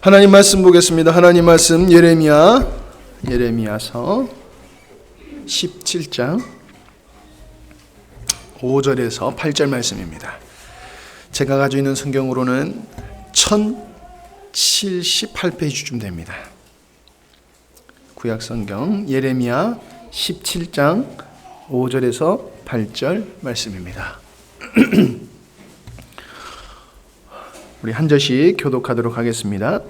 하나님 말씀 보겠습니다. 하나님 말씀 예레미야서 17장 5절에서 8절 말씀입니다. 제가 가지고 있는 성경으로는 1078페이지쯤 됩니다. 구약성경 예레미야 17장 5절에서 8절 말씀입니다. 우리 한 절씩 교독하도록 하겠습니다.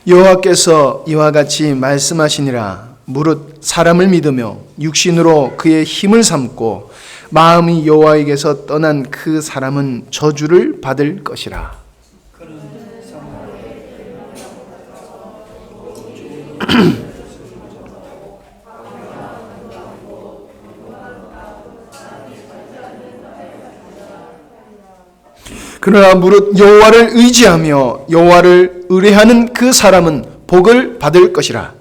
여호와께서 이와 같이 말씀하시니라. 무릇 사람을 믿으며 육신으로 그의 힘을 삼고 마음이 여호와에게서 떠난 그 사람은 저주를 받을 것이라. 그러나 무릇 여호와를 의지하며 여호와를 의뢰하는 그 사람은 복을 받을 것이라.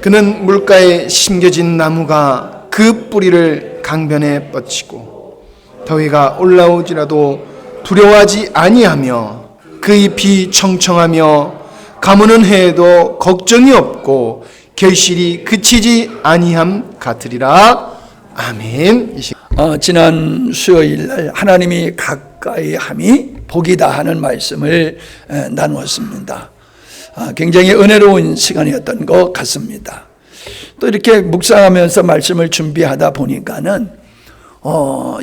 그는 물가에 심겨진 나무가 그 뿌리를 강변에 뻗치고 더위가 올라오지라도 두려워하지 아니하며 그 잎이 청청하며 가무는 해에도 걱정이 없고 결실이 그치지 아니함 같으리라. 아멘. 지난 수요일 날 하나님이 가까이 함이 복이다 하는 말씀을 나누었습니다. 굉장히 은혜로운 시간이었던 것 같습니다. 또 이렇게 묵상하면서 말씀을 준비하다 보니까는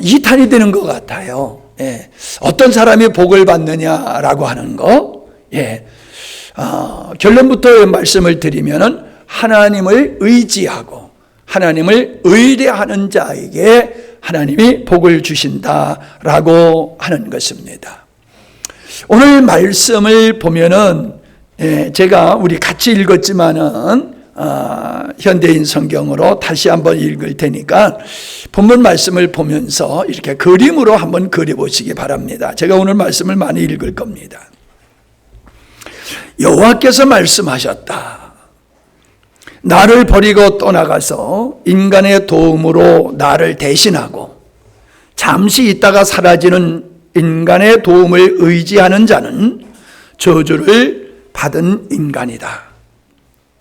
이탄이 되는 것 같아요. 어떤 사람이 복을 받느냐라고 하는 거. 결론부터 말씀을 드리면은 하나님을 의지하고 하나님을 의뢰하는 자에게 하나님이 복을 주신다라고 하는 것입니다. 오늘 말씀을 보면은 제가 우리 같이 읽었지만은 현대인 성경으로 다시 한번 읽을 테니까 본문 말씀을 보면서 이렇게 그림으로 한번 그려보시기 바랍니다. 제가 오늘 말씀을 많이 읽을 겁니다. 여호와께서 말씀하셨다. 나를 버리고 떠나가서 인간의 도움으로 나를 대신하고 잠시 있다가 사라지는 인간의 도움을 의지하는 자는 저주를 받은 인간이다.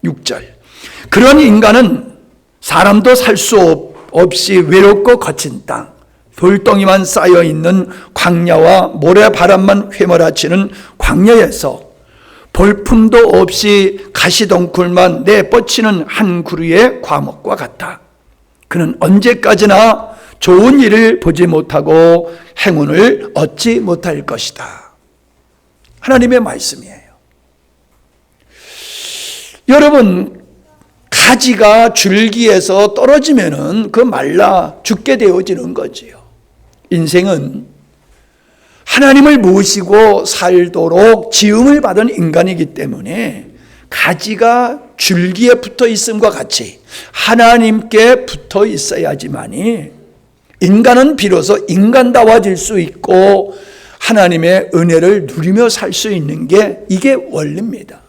6절. 그런 인간은 사람도 살 수 없이 외롭고 거친 땅, 돌덩이만 쌓여있는 광야와 모래바람만 휘몰아치는 광야에서 볼품도 없이 가시덩굴만 내뻗치는 한 그루의 과목과 같다. 그는 언제까지나 좋은 일을 보지 못하고 행운을 얻지 못할 것이다. 하나님의 말씀이에요. 여러분, 가지가 줄기에서 떨어지면은 그 말라 죽게 되어지는 거지요. 인생은 하나님을 모시고 살도록 지음을 받은 인간이기 때문에 가지가 줄기에 붙어 있음과 같이 하나님께 붙어 있어야지만이 인간은 비로소 인간다워질 수 있고 하나님의 은혜를 누리며 살 수 있는 게 이게 원리입니다.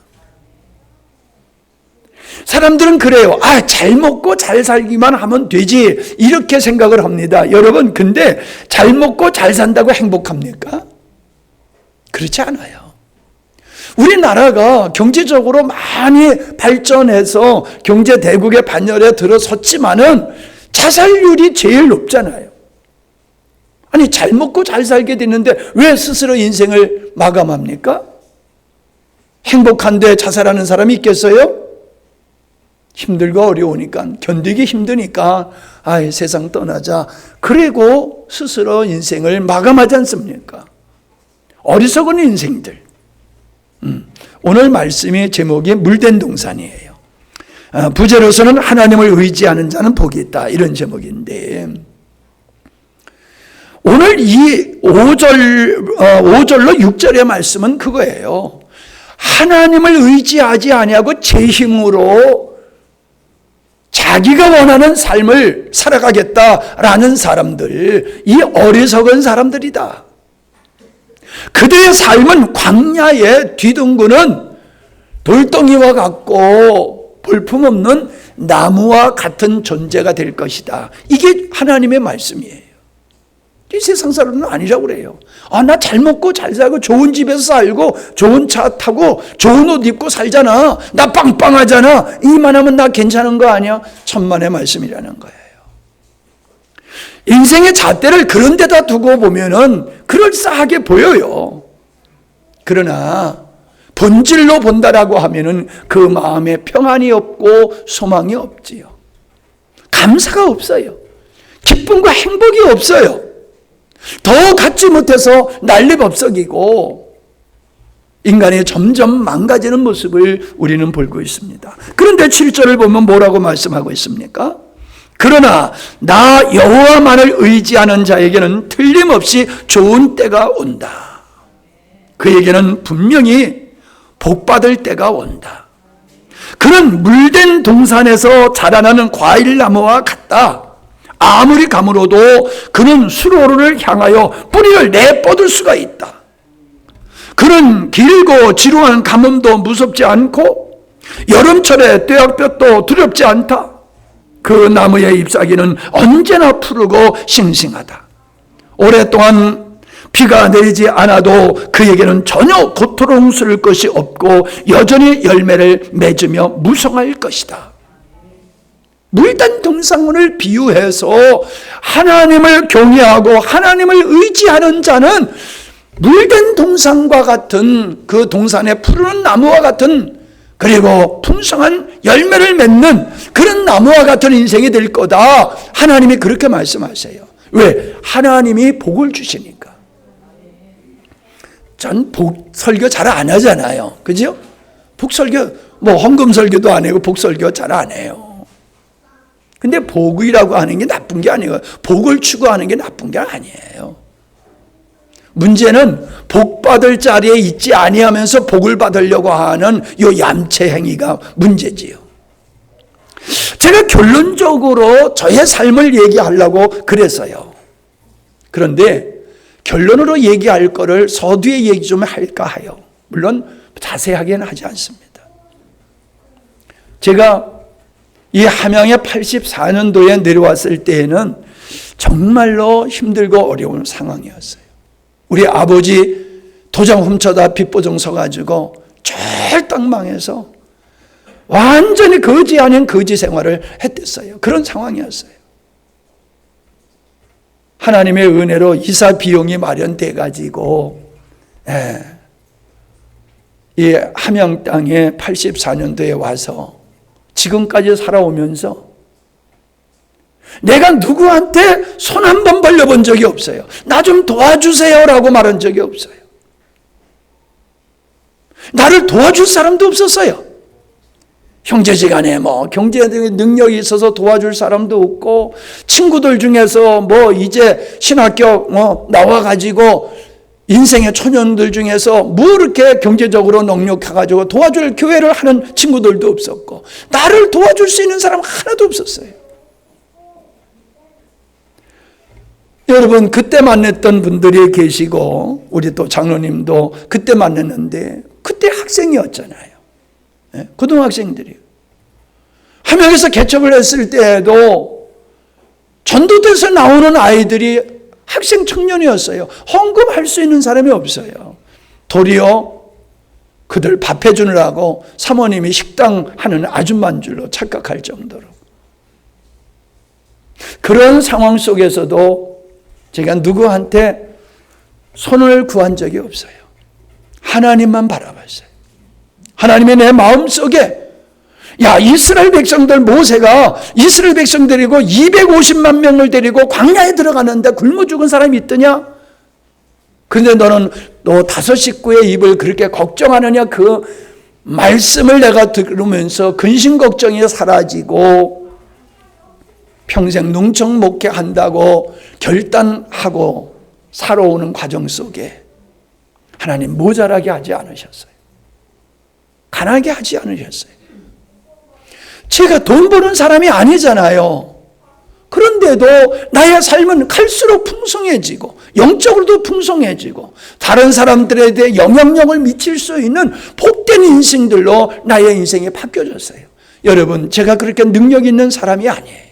사람들은 그래요. 잘 먹고 잘 살기만 하면 되지 이렇게 생각을 합니다. 여러분, 근데 잘 먹고 잘 산다고 행복합니까? 그렇지 않아요. 우리나라가 경제적으로 많이 발전해서 경제 대국의 반열에 들어섰지만은 자살률이 제일 높잖아요. 아니, 잘 먹고 잘 살게 됐는데 왜 스스로 인생을 마감합니까? 행복한데 자살하는 사람이 있겠어요? 힘들고 어려우니까, 견디기 힘드니까 세상 떠나자 그리고 스스로 인생을 마감하지 않습니까? 어리석은 인생들. 오늘 말씀의 제목이 물된 동산이에요. 부제로서는 하나님을 의지하는 자는 복이 있다, 이런 제목인데 오늘 이 5절로 6절의 말씀은 그거예요. 하나님을 의지하지 아니하고 제 힘으로 자기가 원하는 삶을 살아가겠다라는 사람들, 이 어리석은 사람들이다. 그들의 삶은 광야에 뒤둥그는 돌덩이와 같고 볼품없는 나무와 같은 존재가 될 것이다. 이게 하나님의 말씀이에요. 이 세상 사람은 아니라고 그래요. 나 잘 먹고 잘 살고 좋은 집에서 살고 좋은 차 타고 좋은 옷 입고 살잖아. 나 빵빵하잖아. 이만하면 나 괜찮은 거 아니야? 천만의 말씀이라는 거예요. 인생의 잣대를 그런 데다 두고 보면은 그럴싸하게 보여요. 그러나 본질로 본다라고 하면은 그 마음에 평안이 없고 소망이 없지요. 감사가 없어요. 기쁨과 행복이 없어요. 더 갖지 못해서 난리법석이고 인간이 점점 망가지는 모습을 우리는 보고 있습니다. 그런데 7절을 보면 뭐라고 말씀하고 있습니까? 그러나 나 여호와만을 의지하는 자에게는 틀림없이 좋은 때가 온다. 그에게는 분명히 복받을 때가 온다. 그는 물된 동산에서 자라나는 과일나무와 같다. 아무리 가물어도 그는 수로를 향하여 뿌리를 내뻗을 수가 있다. 그는 길고 지루한 가뭄도 무섭지 않고 여름철에 뙤약볕도 두렵지 않다. 그 나무의 잎사귀는 언제나 푸르고 싱싱하다. 오랫동안 비가 내리지 않아도 그에게는 전혀 고통스러울 것이 없고 여전히 열매를 맺으며 무성할 것이다. 물된 동산을 비유해서 하나님을 경외하고 하나님을 의지하는 자는 물된 동산과 같은 그 동산에 푸르는 나무와 같은 그리고 풍성한 열매를 맺는 그런 나무와 같은 인생이 될 거다. 하나님이 그렇게 말씀하세요. 왜? 하나님이 복을 주시니까. 전 복 설교 잘 안 하잖아요. 그죠? 복 설교, 헌금 설교도 안 하고 복 설교 잘 안 해요. 근데 복이라고 하는 게 나쁜 게 아니에요. 복을 추구하는 게 나쁜 게 아니에요. 문제는 복 받을 자리에 있지 아니하면서 복을 받으려고 하는 이 얌체 행위가 문제지요. 제가 결론적으로 저의 삶을 얘기하려고 그랬어요. 그런데 결론으로 얘기할 거를 서두에 얘기 좀 할까 해요. 물론 자세하게는 하지 않습니다. 제가 이 함양에 84년도에 내려왔을 때에는 정말로 힘들고 어려운 상황이었어요. 우리 아버지 도장 훔쳐다 빚보증 서가지고 쫄딱 망해서 완전히 거지 아닌 거지 생활을 했댔어요. 그런 상황이었어요. 하나님의 은혜로 이사 비용이 마련돼가지고 이 함양 땅에 84년도에 와서 지금까지 살아오면서 내가 누구한테 손 한 번 벌려본 적이 없어요. 나 좀 도와주세요라고 말한 적이 없어요. 나를 도와줄 사람도 없었어요. 형제지간에 경제적인 능력이 있어서 도와줄 사람도 없고 친구들 중에서 이제 신학교 나와가지고 인생의 초년들 중에서 이렇게 경제적으로 넉넉해가지고 도와줄 교회를 하는 친구들도 없었고 나를 도와줄 수 있는 사람 하나도 없었어요. 여러분 그때 만났던 분들이 계시고 우리 또 장로님도 그때 만났는데 그때 학생이었잖아요. 고등학생들이요. 함양에서 개척을 했을 때에도 전도대에서 나오는 아이들이 학생 청년이었어요. 헌금할 수 있는 사람이 없어요. 도리어 그들 밥 해주느라고 사모님이 식당 하는 아줌마인 줄로 착각할 정도로. 그런 상황 속에서도 제가 누구한테 손을 구한 적이 없어요. 하나님만 바라봤어요. 하나님이 내 마음속에 이스라엘 백성들 모세가 이스라엘 백성 데리고 250만 명을 데리고 광야에 들어가는데 굶어 죽은 사람이 있더냐? 근데 너는 너 다섯 식구의 입을 그렇게 걱정하느냐? 그 말씀을 내가 들으면서 근심 걱정이 사라지고 평생 농청 목회한다고 결단하고 살아오는 과정 속에 하나님 모자라게 하지 않으셨어요. 가난하게 하지 않으셨어요. 제가 돈 버는 사람이 아니잖아요. 그런데도 나의 삶은 갈수록 풍성해지고 영적으로도 풍성해지고 다른 사람들에 대해 영향력을 미칠 수 있는 복된 인생들로 나의 인생이 바뀌어졌어요. 여러분 제가 그렇게 능력 있는 사람이 아니에요.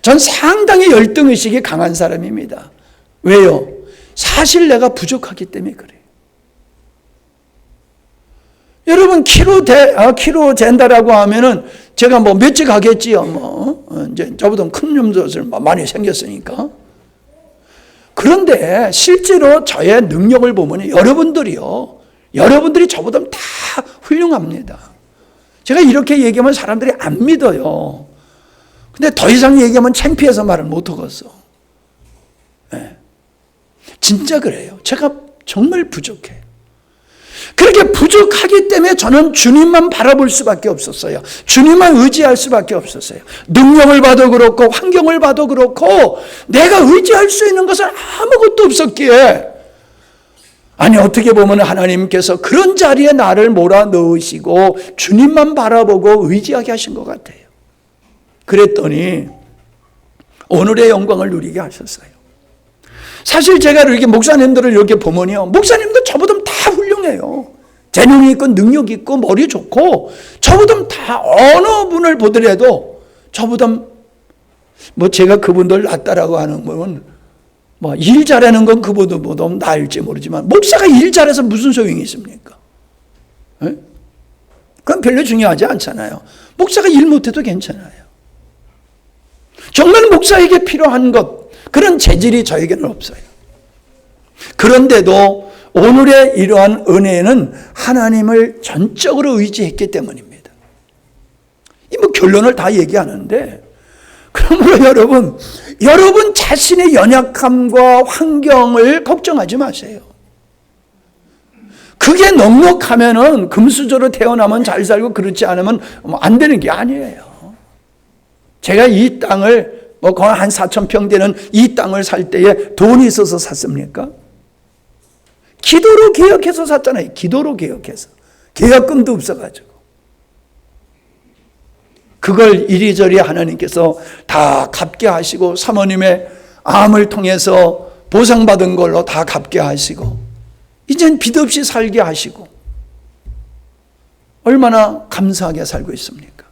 전 상당히 열등의식이 강한 사람입니다. 왜요? 사실 내가 부족하기 때문에 그래요. 여러분 키로 잰다라고 하면은 제가 뭐 몇째 가겠지요. 이제 저보다 큰 놈들 많이 생겼으니까. 그런데 실제로 저의 능력을 보면 여러분들이 저보다 다 훌륭합니다. 제가 이렇게 얘기하면 사람들이 안 믿어요. 근데 더 이상 얘기하면 창피해서 말을 못 하겠어. 네. 진짜 그래요. 제가 정말 부족해요. 그렇게 부족하기 때문에 저는 주님만 바라볼 수밖에 없었어요. 주님만 의지할 수밖에 없었어요. 능력을 봐도 그렇고 환경을 봐도 그렇고 내가 의지할 수 있는 것은 아무것도 없었기에, 아니 어떻게 보면 하나님께서 그런 자리에 나를 몰아넣으시고 주님만 바라보고 의지하게 하신 것 같아요. 그랬더니 오늘의 영광을 누리게 하셨어요. 사실 제가 이렇게 목사님들을 이렇게 보면요, 목사님도 저보다 다 훌륭해요. 재능이 있고 능력이 있고 머리 좋고 저보다 다 어느 분을 보더라도 저보다 뭐 제가 그분들 낫다라고 하는 건 뭐 일 잘하는 건 그분들보다 나을지 모르지만 목사가 일 잘해서 무슨 소용이 있습니까? 네? 그건 별로 중요하지 않잖아요. 목사가 일 못해도 괜찮아요. 정말 목사에게 필요한 것, 그런 재질이 저에게는 없어요. 그런데도 오늘의 이러한 은혜는 하나님을 전적으로 의지했기 때문입니다. 이 뭐 결론을 다 얘기하는데, 그러므로 여러분 자신의 연약함과 환경을 걱정하지 마세요. 그게 넉넉하면은 금수저로 태어나면 잘 살고 그렇지 않으면 안 되는 게 아니에요. 제가 이 땅을 거의 한 4,000평 되는 이 땅을 살 때에 돈이 있어서 샀습니까? 기도로 개혁해서 샀잖아요. 기도로 개혁해서. 계약금도 없어가지고. 그걸 이리저리 하나님께서 다 갚게 하시고 사모님의 암을 통해서 보상받은 걸로 다 갚게 하시고 이젠 빚 없이 살게 하시고 얼마나 감사하게 살고 있습니까?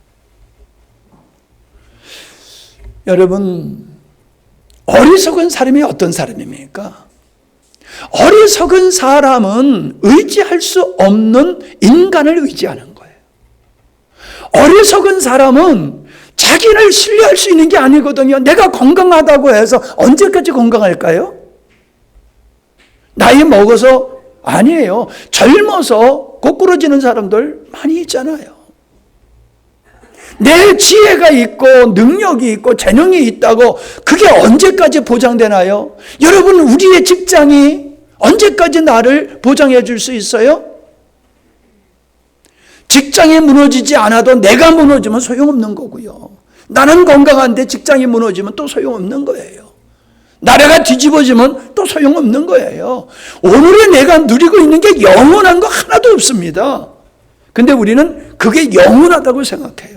여러분, 어리석은 사람이 어떤 사람입니까? 어리석은 사람은 의지할 수 없는 인간을 의지하는 거예요. 어리석은 사람은 자기를 신뢰할 수 있는 게 아니거든요. 내가 건강하다고 해서 언제까지 건강할까요? 나이 먹어서 아니에요. 젊어서 꼬꾸러지는 사람들 많이 있잖아요. 내 지혜가 있고 능력이 있고 재능이 있다고 그게 언제까지 보장되나요? 여러분, 우리의 직장이 언제까지 나를 보장해 줄 수 있어요? 직장이 무너지지 않아도 내가 무너지면 소용없는 거고요. 나는 건강한데 직장이 무너지면 또 소용없는 거예요. 나라가 뒤집어지면 또 소용없는 거예요. 오늘의 내가 누리고 있는 게 영원한 거 하나도 없습니다. 근데 우리는 그게 영원하다고 생각해요.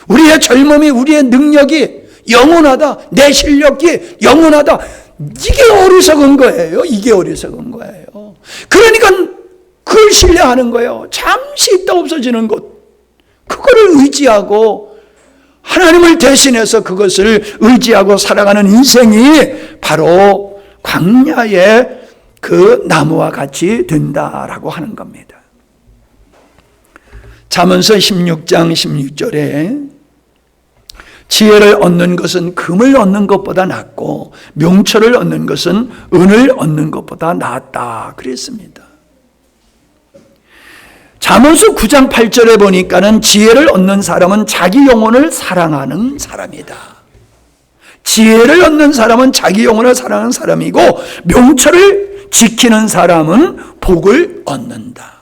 우리의 젊음이, 우리의 능력이 영원하다, 내 실력이 영원하다. 이게 어리석은 거예요. 이게 어리석은 거예요. 그러니까 그걸 신뢰하는 거예요. 잠시 있다 없어지는 것. 그거를 의지하고 하나님을 대신해서 그것을 의지하고 살아가는 인생이 바로 광야의 그 나무와 같이 된다라고 하는 겁니다. 잠언서 16장 16절에 지혜를 얻는 것은 금을 얻는 것보다 낫고 명철을 얻는 것은 은을 얻는 것보다 낫다 그랬습니다. 잠언서 9장 8절에 보니까는 지혜를 얻는 사람은 자기 영혼을 사랑하는 사람이다. 지혜를 얻는 사람은 자기 영혼을 사랑하는 사람이고 명철을 지키는 사람은 복을 얻는다.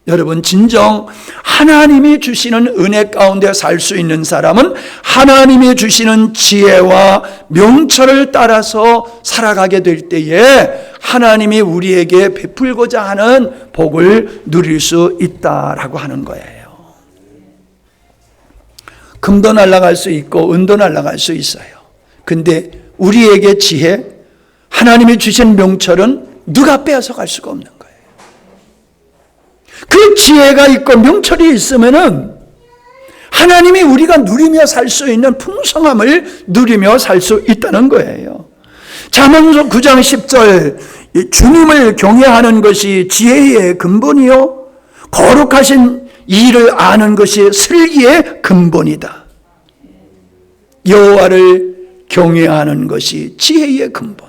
여러분, 진정 하나님이 주시는 은혜 가운데 살 수 있는 사람은 하나님이 주시는 지혜와 명철을 따라서 살아가게 될 때에 하나님이 우리에게 베풀고자 하는 복을 누릴 수 있다라고 하는 거예요. 금도 날아갈 수 있고 은도 날아갈 수 있어요. 근데 우리에게 지혜, 하나님이 주신 명철은 누가 빼앗아갈 수가 없는 거예요. 그 지혜가 있고 명철이 있으면은 하나님이 우리가 누리며 살 수 있는 풍성함을 누리며 살 수 있다는 거예요. 잠언서 9장 10절 주님을 경외하는 것이 지혜의 근본이요 거룩하신 이를 아는 것이 슬기의 근본이다. 여호와를 경외하는 것이 지혜의 근본.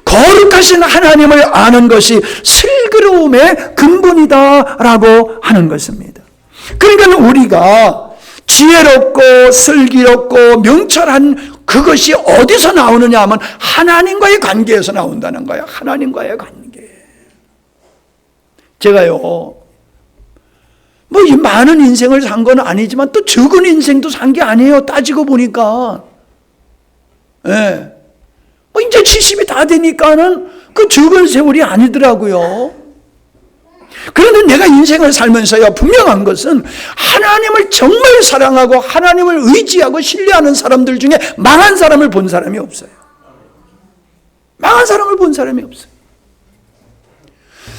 거룩하신 하나님을 아는 것이 슬기로움의 근본이다라고 하는 것입니다. 그러니까 우리가 지혜롭고 슬기롭고 명철한 그것이 어디서 나오느냐 하면 하나님과의 관계에서 나온다는 거예요. 하나님과의 관계. 제가요, 뭐 이 많은 인생을 산 건 아니지만 또 적은 인생도 산 게 아니에요. 따지고 보니까. 예. 뭐 이제 70이 다 되니까는 그 적은 세월이 아니더라고요. 그런데 내가 인생을 살면서요, 분명한 것은 하나님을 정말 사랑하고 하나님을 의지하고 신뢰하는 사람들 중에 망한 사람을 본 사람이 없어요. 망한 사람을 본 사람이 없어요.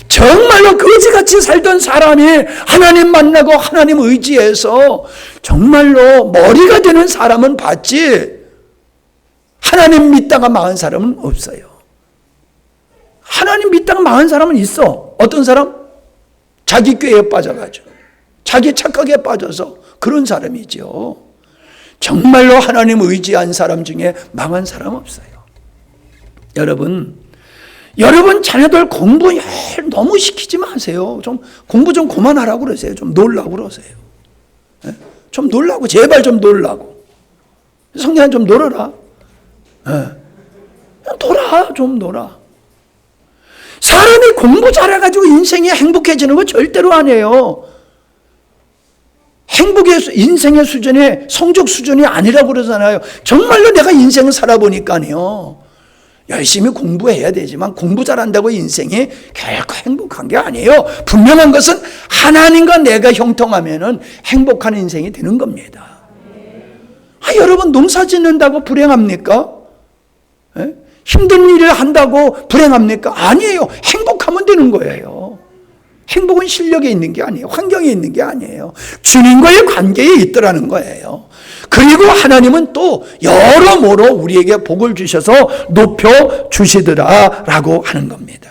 정말로 거지같이 살던 사람이 하나님 만나고 하나님 의지해서 정말로 머리가 되는 사람은 봤지, 하나님 믿다가 망한 사람은 없어요. 하나님 믿다가 망한 사람은 있어. 어떤 사람? 자기 꾀에 빠져가지고 자기 착각에 빠져서 그런 사람이죠. 정말로 하나님 의지한 사람 중에 망한 사람 없어요. 여러분 자녀들 공부 너무 시키지 마세요. 좀 공부 좀 그만하라고 그러세요. 좀 놀라고 그러세요. 좀 놀라고, 제발 좀 놀라고. 성경아 좀 놀아라. 좀 놀아. 사람이 공부 잘해가지고 인생이 행복해지는 거 절대로 아니에요. 인생의 수준이 성적 수준이 아니라고 그러잖아요. 정말로 내가 인생을 살아보니까요, 열심히 공부해야 되지만 공부 잘한다고 인생이 결코 행복한 게 아니에요. 분명한 것은 하나님과 내가 형통하면은 행복한 인생이 되는 겁니다. 여러분 농사 짓는다고 불행합니까? 힘든 일을 한다고 불행합니까? 아니에요. 행복하면 되는 거예요. 행복은 실력에 있는 게 아니에요. 환경에 있는 게 아니에요. 주님과의 관계에 있더라는 거예요. 그리고 하나님은 또 여러모로 우리에게 복을 주셔서 높여 주시더라라고 하는 겁니다.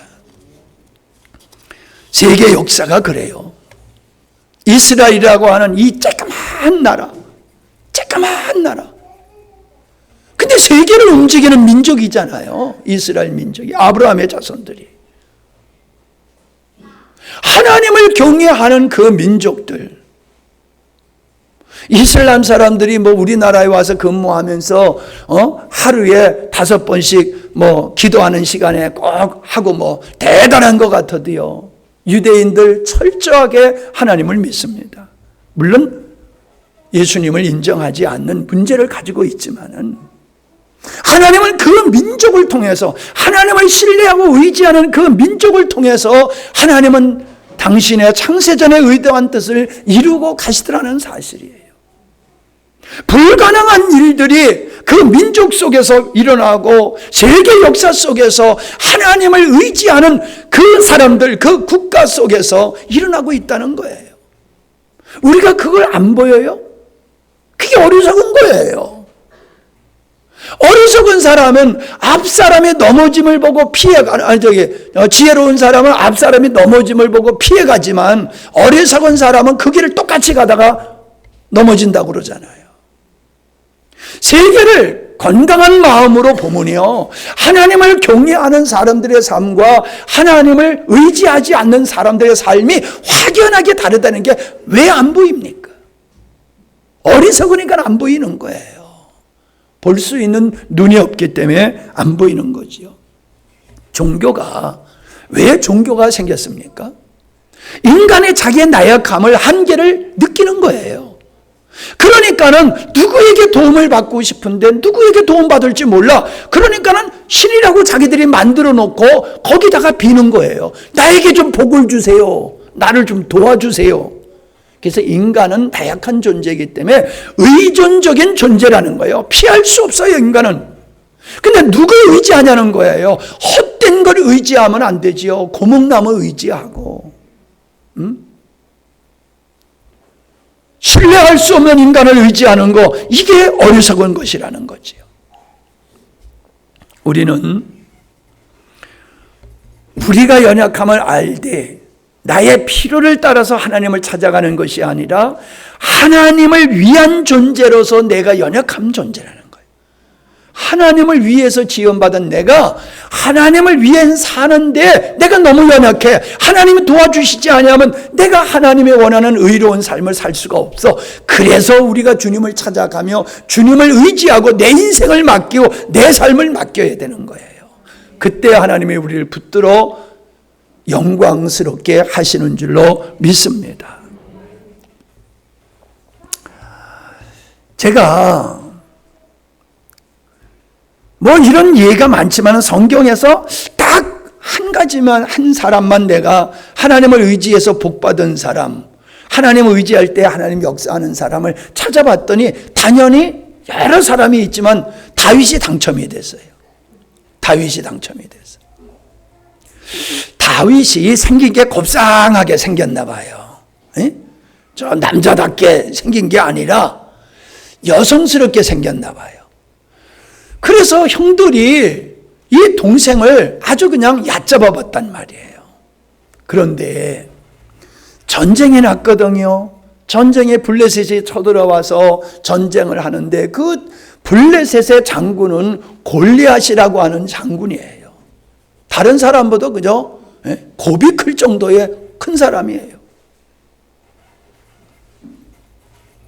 세계 역사가 그래요. 이스라엘이라고 하는 이 쬐까만 나라. 근데 세계를 움직이는 민족이잖아요. 이스라엘 민족이, 아브라함의 자손들이. 하나님을 경외하는 그 민족들. 이슬람 사람들이 뭐 우리나라에 와서 근무하면서 하루에 5번씩 기도하는 시간에 꼭 하고 대단한 것 같아도요, 유대인들 철저하게 하나님을 믿습니다. 물론 예수님을 인정하지 않는 문제를 가지고 있지만은 하나님은 그 민족을 통해서, 하나님을 신뢰하고 의지하는 그 민족을 통해서 하나님은 당신의 창세전에 의도한 뜻을 이루고 가시더라는 사실이에요. 불가능한 일들이 그 민족 속에서 일어나고 세계 역사 속에서 하나님을 의지하는 그 사람들, 그 국가 속에서 일어나고 있다는 거예요. 우리가 그걸 안 보여요? 그게 어리석은 거예요. 어리석은 사람은 앞 사람의 넘어짐을 보고 지혜로운 사람은 앞 사람이 넘어짐을 보고 피해가지만 어리석은 사람은 그 길을 똑같이 가다가 넘어진다고 그러잖아요. 세계를 건강한 마음으로 보면요, 하나님을 경외하는 사람들의 삶과 하나님을 의지하지 않는 사람들의 삶이 확연하게 다르다는 게 왜 안 보입니까? 어리석으니까 안 보이는 거예요. 볼 수 있는 눈이 없기 때문에 안 보이는 거지요. 왜 종교가 생겼습니까? 인간의 자기의 나약함을, 한계를 느끼는 거예요. 그러니까는 누구에게 도움을 받고 싶은데 누구에게 도움받을지 몰라. 그러니까는 신이라고 자기들이 만들어 놓고 거기다가 비는 거예요. 나에게 좀 복을 주세요. 나를 좀 도와주세요. 그래서 인간은 다약한 존재이기 때문에 의존적인 존재라는 거예요. 피할 수 없어요, 인간은. 근데 누굴 의지하냐는 거예요. 헛된 걸 의지하면 안 되지요. 고목나무 의지하고. 신뢰할 수 없는 인간을 의지하는 거, 이게 어리석은 것이라는 거지요. 우리는 우리가 연약함을 알되 나의 필요를 따라서 하나님을 찾아가는 것이 아니라 하나님을 위한 존재로서 내가 연약한 존재라는 거예요. 하나님을 위해서 지원받은 내가 하나님을 위해 사는데 내가 너무 연약해. 하나님이 도와주시지 않으면 내가 하나님이 원하는 의로운 삶을 살 수가 없어. 그래서 우리가 주님을 찾아가며 주님을 의지하고 내 인생을 맡기고 내 삶을 맡겨야 되는 거예요. 그때 하나님이 우리를 붙들어 영광스럽게 하시는 줄로 믿습니다. 제가 뭐 이런 예가 많지만 성경에서 딱 한 가지만, 한 사람만 내가 하나님을 의지해서 복받은 사람, 하나님을 의지할 때 하나님 역사하는 사람을 찾아봤더니 당연히 여러 사람이 있지만 다윗이 당첨이 됐어요. 다윗이 당첨이 됐어요. 다윗이 생긴 게 곱상하게 생겼나 봐요. 에? 저 남자답게 생긴 게 아니라 여성스럽게 생겼나 봐요. 그래서 형들이 이 동생을 아주 그냥 얕잡아 봤단 말이에요. 그런데 전쟁이 났거든요. 전쟁에 블레셋이 쳐들어와서 전쟁을 하는데 그 블레셋의 장군은 골리앗이라고 하는 장군이에요. 다른 사람보다 그저 곱이 클 정도의 큰 사람이에요.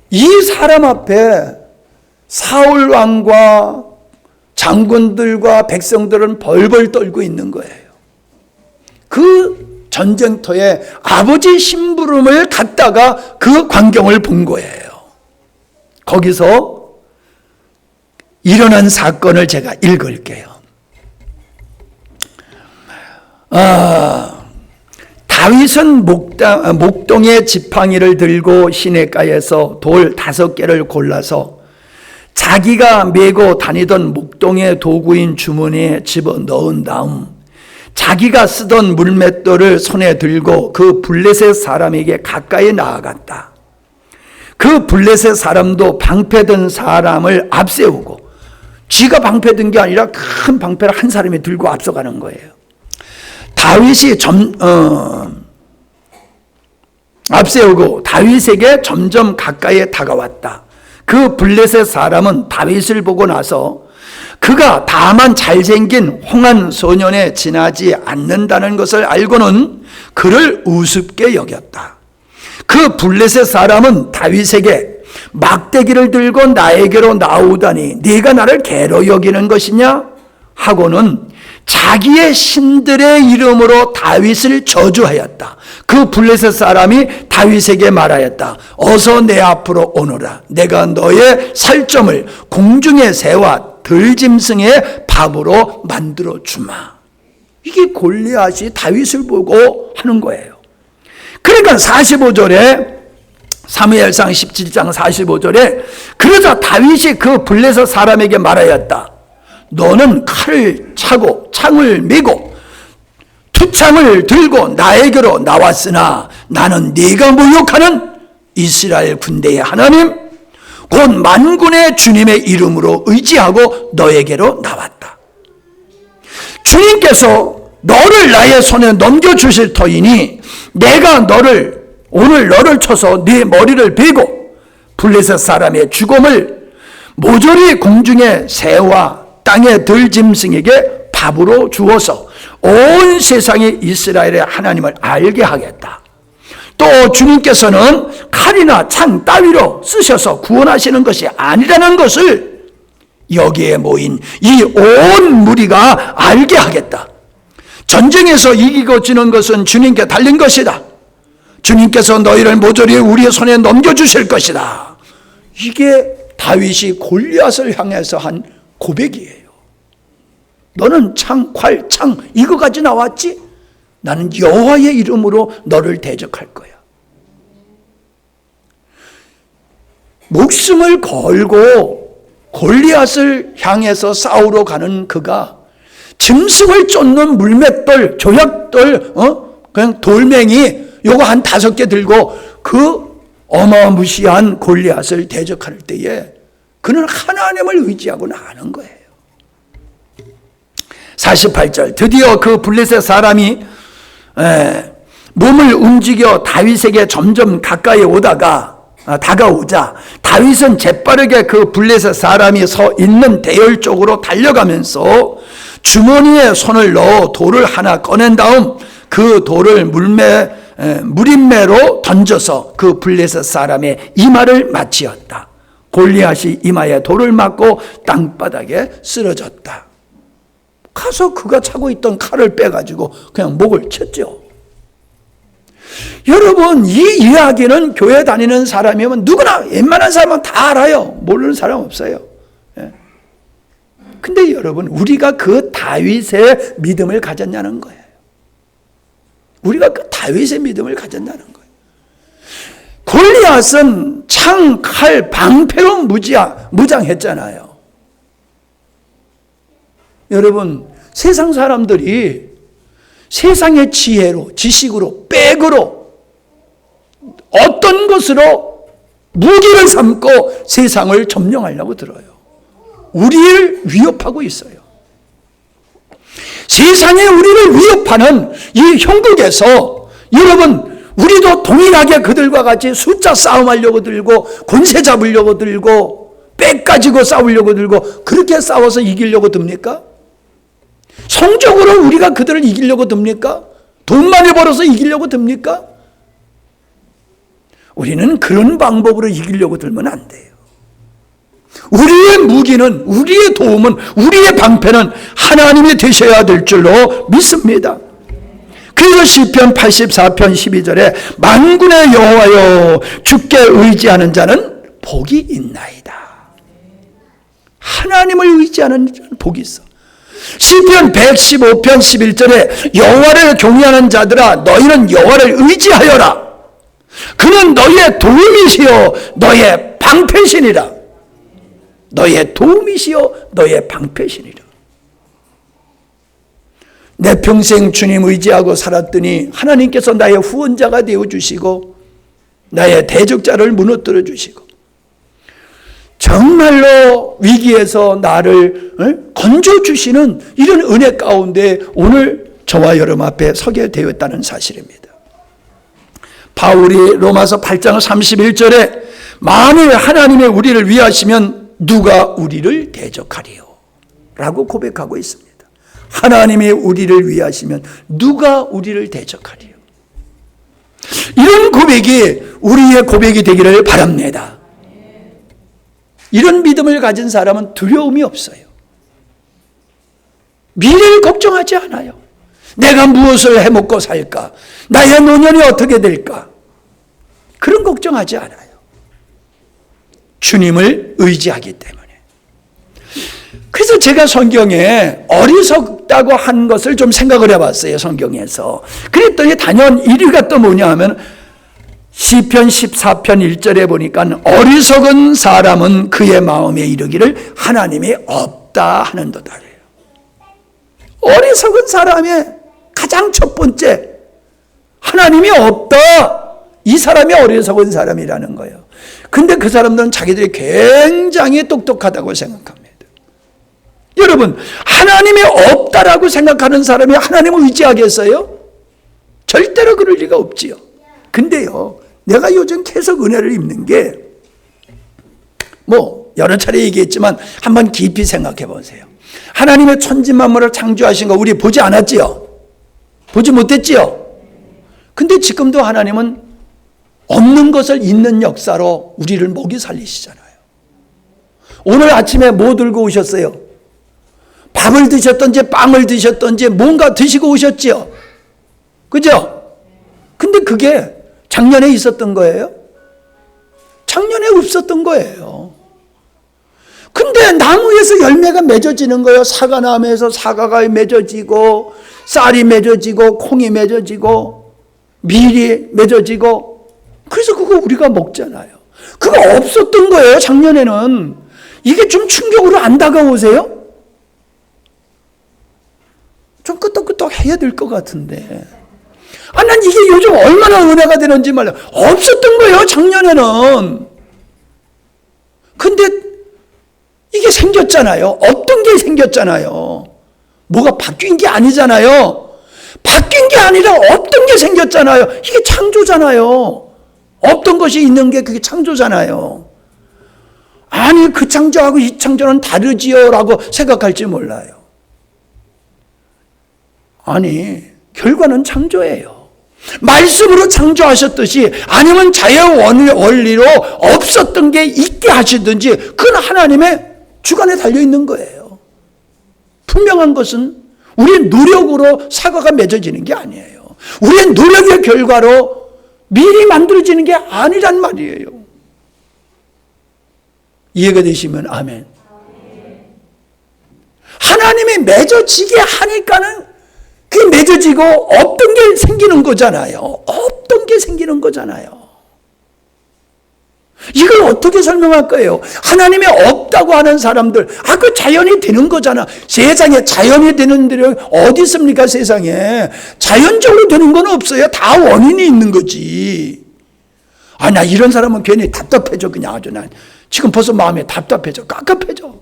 이 사람 앞에 사울 왕과 장군들과 백성들은 벌벌 떨고 있는 거예요. 그 전쟁터에 아버지 심부름을 갔다가 그 광경을 본 거예요. 거기서 일어난 사건을 제가 읽을게요. 다윗은 목동의 지팡이를 들고 시냇가에서 돌 5개를 골라서 자기가 메고 다니던 목동의 도구인 주머니에 집어넣은 다음 자기가 쓰던 물맷돌을 손에 들고 그 블레셋 사람에게 가까이 나아갔다. 그 블레셋 사람도 방패든 사람을 앞세우고, 쥐가 방패든 게 아니라 큰 방패를 한 사람이 들고 앞서가는 거예요. 다윗이 앞세우고 다윗에게 점점 가까이 다가왔다. 그 블레셋 사람은 다윗을 보고 나서 그가 다만 잘생긴 홍한 소년에 지나지 않는다는 것을 알고는 그를 우습게 여겼다. 그 블레셋 사람은 다윗에게 막대기를 들고 나에게로 나오다니 네가 나를 개로 여기는 것이냐 하고는 자기의 신들의 이름으로 다윗을 저주하였다. 그 블레셋 사람이 다윗에게 말하였다. 어서 내 앞으로 오너라. 내가 너의 살점을 공중의 새와 들짐승의 밥으로 만들어 주마. 이게 골리앗이 다윗을 보고 하는 거예요. 그러니까 45절에 사무엘상 17장 45절에 그러자 다윗이 그 블레셋 사람에게 말하였다. 너는 칼을 차고 창을 메고 투창을 들고 나에게로 나왔으나 나는 네가 모욕하는 이스라엘 군대의 하나님 곧 만군의 주님의 이름으로 의지하고 너에게로 나왔다. 주님께서 너를 나의 손에 넘겨주실 터이니 내가 오늘 너를 쳐서 네 머리를 베고 블레셋 사람의 죽음을 모조리 공중의 새와 땅의 들짐승에게 밥으로 주어서 온 세상이 이스라엘의 하나님을 알게 하겠다. 또 주님께서는 칼이나 창 따위로 쓰셔서 구원하시는 것이 아니라는 것을 여기에 모인 이 온 무리가 알게 하겠다. 전쟁에서 이기고 지는 것은 주님께 달린 것이다. 주님께서 너희를 모조리 우리의 손에 넘겨주실 것이다. 이게 다윗이 골리앗을 향해서 한 고백이에요. 너는 창, 활, 창 이거 가지고 나왔지? 나는 여호와의 이름으로 너를 대적할 거야. 목숨을 걸고 골리앗을 향해서 싸우러 가는 그가 짐승을 쫓는 물맷돌, 조약돌, 그냥 돌멩이 요거 한 5개 들고 그 어마무시한 골리앗을 대적할 때에 그는 하나님을 의지하고 나가는 거예요. 48절 드디어 그 블레셋 사람이 몸을 움직여 다윗에게 점점 가까이 다가오자 다윗은 재빠르게 그 블레셋 사람이 서 있는 대열 쪽으로 달려가면서 주머니에 손을 넣어 돌을 하나 꺼낸 다음 그 돌을 무림매로 던져서 그 블레셋 사람의 이마를 맞이었다. 골리앗이 이마에 돌을 맞고 땅바닥에 쓰러졌다. 가서 그가 차고 있던 칼을 빼가지고 그냥 목을 쳤죠. 여러분, 이 이야기는 교회 다니는 사람이면 누구나 웬만한 사람은 다 알아요. 모르는 사람 없어요. 근데 여러분, 우리가 그 다윗의 믿음을 가졌냐는 거예요. 우리가 그 다윗의 믿음을 가졌냐는 거예요. 골리앗은 창, 칼, 방패로 무장했잖아요. 여러분, 세상 사람들이 세상의 지혜로, 지식으로, 백으로 어떤 것으로 무기를 삼고 세상을 점령하려고 들어요. 우리를 위협하고 있어요. 세상에 우리를 위협하는 이 형국에서 여러분, 우리도 동일하게 그들과 같이 숫자 싸움하려고 들고 권세 잡으려고 들고 백 가지고 싸우려고 들고 그렇게 싸워서 이기려고 듭니까? 성적으로 우리가 그들을 이기려고 듭니까? 돈 많이 벌어서 이기려고 듭니까? 우리는 그런 방법으로 이기려고 들면 안 돼요. 우리의 무기는, 우리의 도움은, 우리의 방패는 하나님이 되셔야 될 줄로 믿습니다. 그래서 시편 84편 12절에 만군의 여호와여 주께 의지하는 자는 복이 있나이다. 하나님을 의지하는 자는 복이 있어. 시편 115편 11절에 여호와를 경외하는 자들아 너희는 여호와를 의지하여라. 그는 너희의 도움이시요 너희의 방패시니라. 너희의 도움이시요 너희의 방패시니라. 내 평생 주님 의지하고 살았더니 하나님께서 나의 후원자가 되어주시고 나의 대적자를 무너뜨려 주시고 정말로 위기에서 나를 건져주시는 이런 은혜 가운데 오늘 저와 여러분 앞에 서게 되었다는 사실입니다. 바울이 로마서 8장 31절에 만일 하나님의 우리를 위하시면 누가 우리를 대적하리요? 라고 고백하고 있습니다. 하나님이 우리를 위하시면 누가 우리를 대적하리요? 이런 고백이 우리의 고백이 되기를 바랍니다. 이런 믿음을 가진 사람은 두려움이 없어요. 미래를 걱정하지 않아요. 내가 무엇을 해먹고 살까? 나의 노년이 어떻게 될까? 그런 걱정하지 않아요. 주님을 의지하기 때문에. 그래서 제가 성경에 어리석다고 한 것을 좀 생각을 해봤어요. 성경에서. 그랬더니 단연 1위가 또 뭐냐 하면 시편 14편 1절에 보니까 어리석은 사람은 그의 마음에 이르기를 하나님이 없다 하는도다. 어리석은 사람의 가장 첫 번째 하나님이 없다. 이 사람이 어리석은 사람이라는 거예요. 근데 그 사람들은 자기들이 굉장히 똑똑하다고 생각합니다. 여러분, 하나님이 없다라고 생각하는 사람이 하나님을 의지하겠어요? 절대로 그럴 리가 없지요. 근데요, 내가 요즘 계속 은혜를 입는 게 여러 차례 얘기했지만 한번 깊이 생각해 보세요. 하나님의 천지만물을 창조하신 거 우리 보지 않았지요? 보지 못했지요? 근데 지금도 하나님은 없는 것을 있는 역사로 우리를 먹이 살리시잖아요. 오늘 아침에 뭐 들고 오셨어요? 밥을 드셨던지 빵을 드셨던지 뭔가 드시고 오셨지요? 그죠? 근데 그게 작년에 있었던 거예요? 작년에 없었던 거예요. 근데 나무에서 열매가 맺어지는 거예요. 사과나무에서 사과가 맺어지고 쌀이 맺어지고 콩이 맺어지고 밀이 맺어지고 그래서 그거 우리가 먹잖아요. 그거 없었던 거예요. 작년에는. 이게 좀 충격으로 안 다가오세요? 좀 끄떡끄떡 해야 될 것 같은데. 난 이게 요즘 얼마나 은혜가 되는지 말이야. 없었던 거예요, 작년에는. 근데 이게 생겼잖아요. 없던 게 생겼잖아요. 뭐가 바뀐 게 아니잖아요. 바뀐 게 아니라 없던 게 생겼잖아요. 이게 창조잖아요. 없던 것이 있는 게 그게 창조잖아요. 아니 그 창조하고 이 창조는 다르지요 라고 생각할지 몰라요. 아니 결과는 창조예요. 말씀으로 창조하셨듯이 아니면 자연 원리로 없었던 게 있게 하시든지 그건 하나님의 주관에 달려있는 거예요. 분명한 것은 우리의 노력으로 사과가 맺어지는 게 아니에요. 우리의 노력의 결과로 미리 만들어지는 게 아니란 말이에요. 이해가 되시면 아멘. 하나님이 맺어지게 하니까는 그게 맺어지고 없던 게 생기는 거잖아요. 없던 게 생기는 거잖아요. 이걸 어떻게 설명할 거예요? 하나님이 없다고 하는 사람들, 그 자연이 되는 거잖아. 세상에 자연이 되는 데는 어디 있습니까, 세상에? 자연적으로 되는 건 없어요. 다 원인이 있는 거지. 나 이런 사람은 괜히 답답해져, 그냥 아주 난. 지금 벌써 마음에 답답해져, 깝깝해져.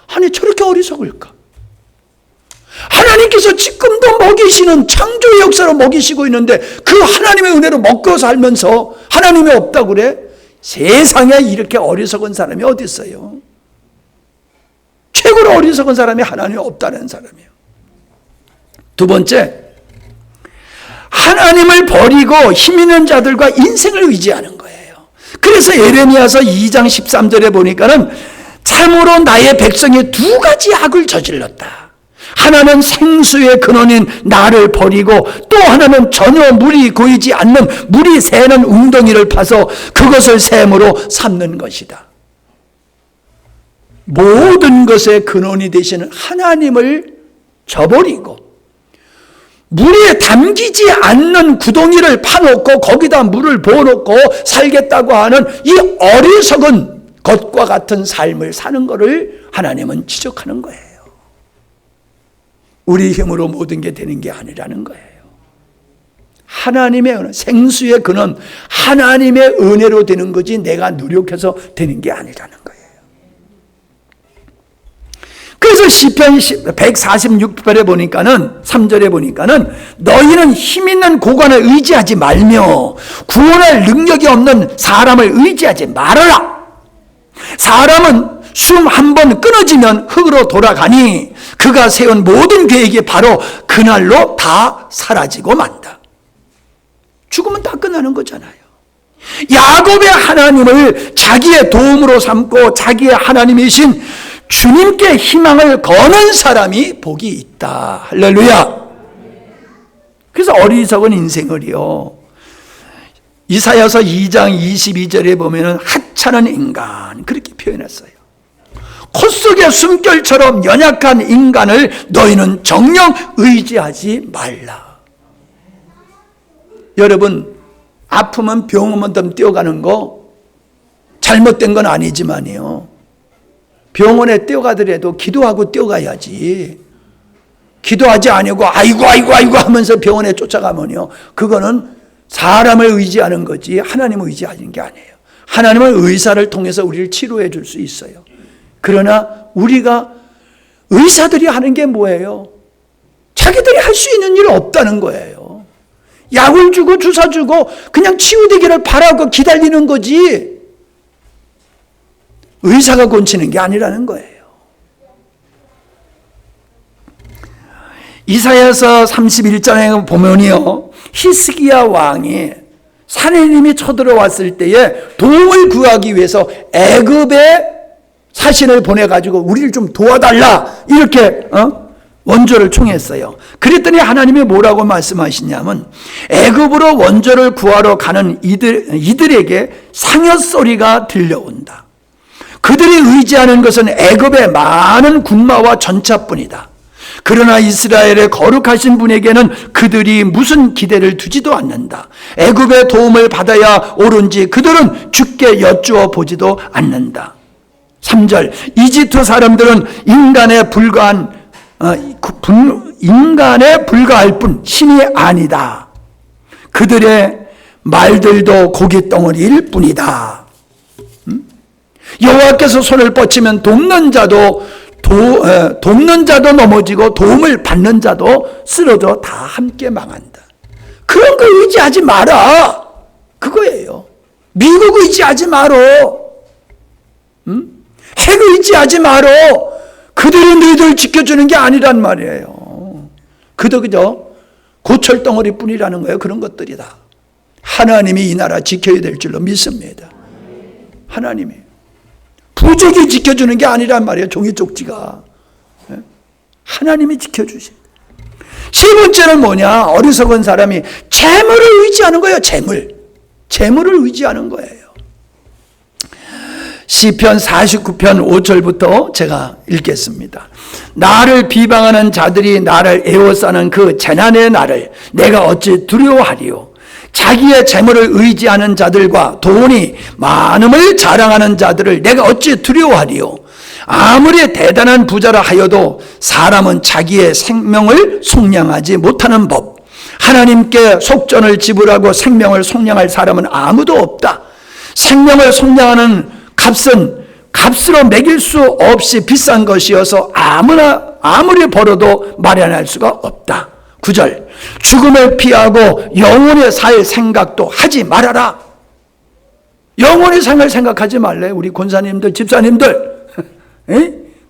아니, 저렇게 어리석을까? 하나님께서 지금도 먹이시는 창조의 역사로 먹이시고 있는데 그 하나님의 은혜로 먹고 살면서 하나님이 없다고 그래? 세상에 이렇게 어리석은 사람이 어디 있어요? 최고로 어리석은 사람이 하나님이 없다는 사람이에요. 두 번째, 하나님을 버리고 힘 있는 자들과 인생을 의지하는 거예요. 그래서 예레미야서 2장 13절에 보니까는 참으로 나의 백성이 두 가지 악을 저질렀다. 하나는 생수의 근원인 나를 버리고 또 하나는 전혀 물이 고이지 않는 물이 새는 웅덩이를 파서 그것을 샘으로 삼는 것이다. 모든 것의 근원이 되시는 하나님을 저버리고 물에 담기지 않는 구덩이를 파놓고 거기다 물을 부어놓고 살겠다고 하는 이 어리석은 것과 같은 삶을 사는 것을 하나님은 지적하는 거예요. 우리 힘으로 모든 게 되는 게 아니라는 거예요. 하나님의 은혜, 생수의 근원, 하나님의 은혜로 되는 거지 내가 노력해서 되는 게 아니라는 거예요. 그래서 시편 146편에 보니까는 3절에 보니까는 너희는 힘 있는 고관을 의지하지 말며 구원할 능력이 없는 사람을 의지하지 말아라. 사람은 숨 한 번 끊어지면 흙으로 돌아가니 그가 세운 모든 계획이 바로 그날로 다 사라지고 만다. 죽으면 다 끝나는 거잖아요. 야곱의 하나님을 자기의 도움으로 삼고 자기의 하나님이신 주님께 희망을 거는 사람이 복이 있다. 할렐루야. 그래서 어리석은 인생을요, 이사야서 2장 22절에 보면은 하찮은 인간 그렇게 표현했어요. 콧속의 숨결처럼 연약한 인간을 너희는 정녕 의지하지 말라. 여러분, 아프면 병원만 뛰어가는 거 잘못된 건 아니지만요, 병원에 뛰어가더라도 기도하고 뛰어가야지. 기도하지 아니고 아이고 하면서 병원에 쫓아가면요, 그거는 사람을 의지하는 거지 하나님을 의지하는 게 아니에요. 하나님은 의사를 통해서 우리를 치료해 줄 수 있어요. 그러나 우리가 의사들이 하는 게 뭐예요? 자기들이 할 수 있는 일 없다는 거예요. 약을 주고 주사 주고 그냥 치유되기를 바라고 기다리는 거지 의사가 고치는 게 아니라는 거예요. 이사야서 31장에 보면요, 히스기야 왕이 사내님이 쳐들어왔을 때에 도움을 구하기 위해서 애굽에 사신을 보내가지고 우리를 좀 도와달라 이렇게 원조를 청했어요. 그랬더니 하나님이 뭐라고 말씀하시냐면 애굽으로 원조를 구하러 가는 이들에게 상여소리가 들려온다. 그들이 의지하는 것은 애굽의 많은 군마와 전차뿐이다. 그러나 이스라엘의 거룩하신 분에게는 그들이 무슨 기대를 두지도 않는다. 애굽의 도움을 받아야 옳은지 그들은 주께 여쭈어 보지도 않는다. 3절, 이집트 사람들은 인간에 불과할 뿐 신이 아니다. 그들의 말들도 고깃덩어리일 뿐이다. 여호와께서 손을 뻗치면 돕는 자도 돕는 자도 넘어지고 도움을 받는 자도 쓰러져 다 함께 망한다. 그런 거 의지하지 마라. 그거예요. 미국 의지하지 마라. 핵 의지하지 마라. 그들이 너희들 지켜주는 게 아니란 말이에요. 그저 고철덩어리 뿐이라는 거예요. 그런 것들이 다. 하나님이 이 나라 지켜야 될 줄로 믿습니다. 하나님이. 부족이 지켜주는 게 아니란 말이에요. 종이 쪽지가. 하나님이 지켜주신. 세 번째는 뭐냐? 어리석은 사람이 재물을 의지하는 거예요. 재물을 의지하는 거예요. 시편 49편 5절부터 제가 읽겠습니다. 나를 비방하는 자들이 나를 에워싸는 그 재난의 날을 내가 어찌 두려워하리요. 자기의 재물을 의지하는 자들과 돈이 많음을 자랑하는 자들을 내가 어찌 두려워하리요. 아무리 대단한 부자라 하여도 사람은 자기의 생명을 속량하지 못하는 법. 하나님께 속전을 지불하고 생명을 속량할 사람은 아무도 없다. 생명을 속량하는 값은 값으로 매길 수 없이 비싼 것이어서 아무리 벌어도 마련할 수가 없다. 9절. 죽음을 피하고 영원히 살 생각도 하지 말아라. 영원히 살 생각하지 말래. 우리 권사님들, 집사님들.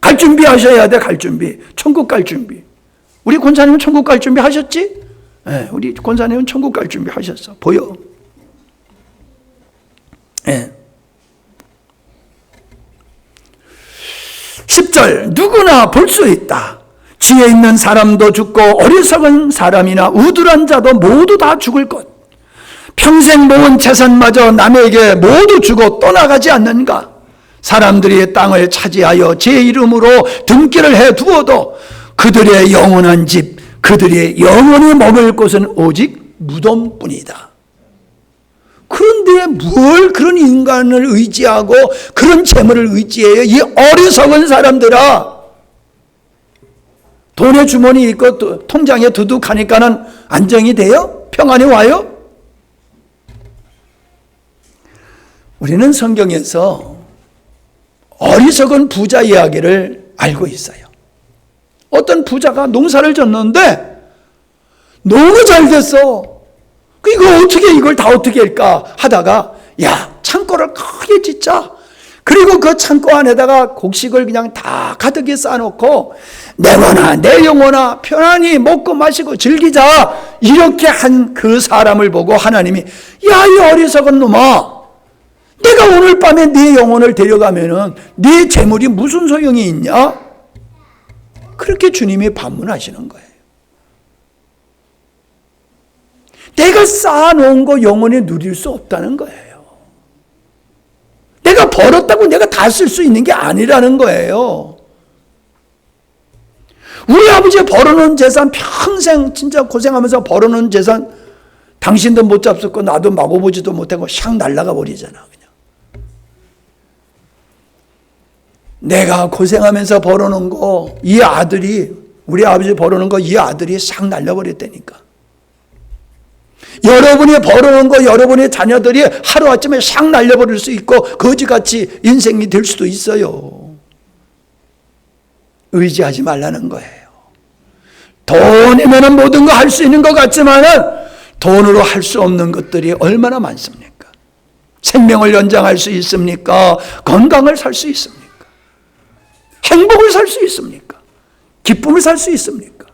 갈 준비 하셔야 돼. 갈 준비. 천국 갈 준비. 우리 권사님은 천국 갈 준비 하셨지? 우리 권사님은 천국 갈 준비 하셨어. 보여. 10절. 누구나 볼 수 있다. 지혜 있는 사람도 죽고 어리석은 사람이나 우둔한 자도 모두 다 죽을 것. 평생 모은 재산마저 남에게 모두 주고 떠나가지 않는가. 사람들이 땅을 차지하여 제 이름으로 등기를 해두어도 그들의 영원한 집, 그들의 영원히 머물 곳은 오직 무덤뿐이다. 그런데 뭘 그런 인간을 의지하고 그런 재물을 의지해요? 이 어리석은 사람들아. 돈의 주머니 있고 통장에 두둑하니까는 안정이 돼요? 평안이 와요? 우리는 성경에서 어리석은 부자 이야기를 알고 있어요. 어떤 부자가 농사를 졌는데 너무 잘 됐어. 이걸 다 어떻게 할까 하다가 야, 창고를 크게 짓자. 그리고 그 창고 안에다가 곡식을 그냥 다 가득히 쌓아놓고 내거나 내 영혼아 편안히 먹고 마시고 즐기자. 이렇게 한 그 사람을 보고 하나님이 야, 이 어리석은 놈아, 내가 오늘 밤에 네 영혼을 데려가면은 네 재물이 무슨 소용이 있냐? 그렇게 주님이 반문하시는 거예요. 내가 쌓아놓은 거 영원히 누릴 수 없다는 거예요. 내가 벌었다고 내가 다 쓸 수 있는 게 아니라는 거예요. 우리 아버지 벌어놓은 재산, 평생 진짜 고생하면서 벌어놓은 재산 당신도 못 잡섰고 나도 마고보지도 못하고 샥 날아가 버리잖아. 그냥 내가 고생하면서 벌어놓은 거 이 아들이, 우리 아버지 벌어놓은 거 이 아들이 싹 날려버렸다니까. 여러분이 벌어놓은 거 여러분의 자녀들이 하루아침에 샥 날려버릴 수 있고 거지같이 인생이 될 수도 있어요. 의지하지 말라는 거예요. 돈이면 모든 거 할 수 있는 것 같지만 돈으로 할 수 없는 것들이 얼마나 많습니까? 생명을 연장할 수 있습니까? 건강을 살 수 있습니까? 행복을 살 수 있습니까? 기쁨을 살 수 있습니까?